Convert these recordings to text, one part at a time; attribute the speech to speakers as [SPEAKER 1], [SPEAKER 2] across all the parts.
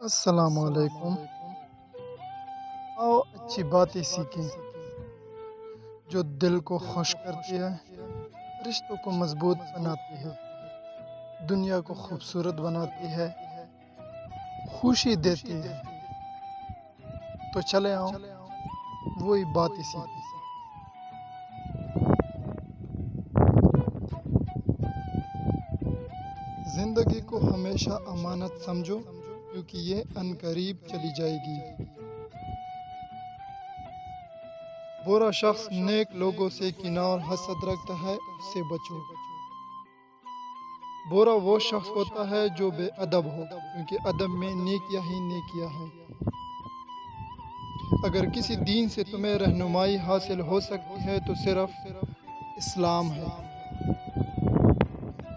[SPEAKER 1] السلام علیکم۔ آؤ اچھی باتیں سیکھیں جو دل کو خوش کرتی ہے، رشتوں کو مضبوط بناتی ہے، دنیا کو خوبصورت بناتی ہے، خوشی دیتی ہے۔ تو چلے آؤ وہی باتیں سیکھیں۔ زندگی کو ہمیشہ امانت سمجھو کیونکہ یہ عنقریب چلی جائے گی۔ برا شخص نیک لوگوں سے کینہ اور حسد رکھتا ہے، اس سے بچو۔ برا وہ شخص ہوتا ہے جو بے ادب ہو، کیونکہ ادب میں نیکیاں ہی نیکیاں ہیں۔ اگر کسی دین سے تمہیں رہنمائی حاصل ہو سکتی ہے تو صرف اسلام ہے۔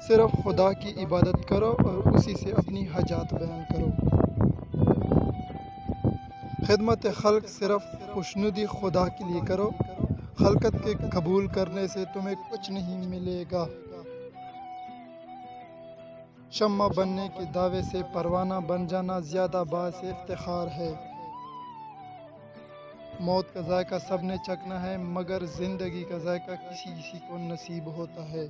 [SPEAKER 1] صرف خدا کی عبادت کرو اور اسی سے اپنی حاجات بیان کرو۔ خدمت خلق صرف خوشنودی خدا کے لیے کرو۔ خلقت کے قبول کرنے سے تمہیں کچھ نہیں ملے گا۔ شمع بننے کے دعوے سے پروانہ بن جانا زیادہ باعث افتخار ہے۔ موت کا ذائقہ سب نے چکھنا ہے، مگر زندگی کا ذائقہ کسی کسی کو نصیب ہوتا ہے۔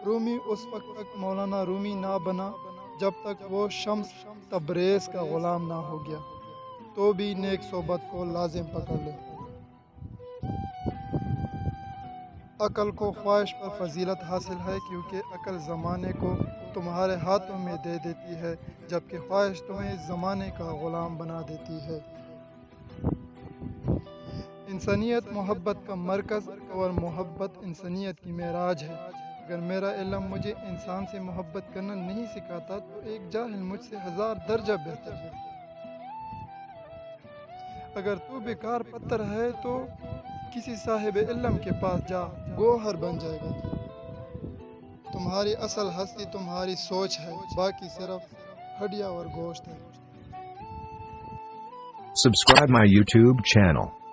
[SPEAKER 1] رومی اس وقت تک مولانا رومی نہ بنا جب تک وہ شمس تبریز کا غلام نہ ہو گیا۔ تو بھی نیک صحبت کو لازم پکڑ لے۔ عقل کو خواہش پر فضیلت حاصل ہے، کیونکہ عقل زمانے کو تمہارے ہاتھوں میں دے دیتی ہے، جبکہ خواہش تمہیں زمانے کا غلام بنا دیتی ہے۔ انسانیت محبت کا مرکز اور محبت انسانیت کی معراج ہے۔ اگر میرا علم مجھے انسان سے محبت کرنا نہیں سکھاتا تو ایک جاہل مجھ سے 1000 درجہ بہتر ہے۔ اگر تو بیکار پتھر ہے تو کسی صاحب علم کے پاس جا، گوہر بن جائے گا۔ تمہاری اصل ہستی تمہاری سوچ ہے، باقی صرف ہڈیاں اور گوشت ہے۔
[SPEAKER 2] Subscribe my YouTube channel.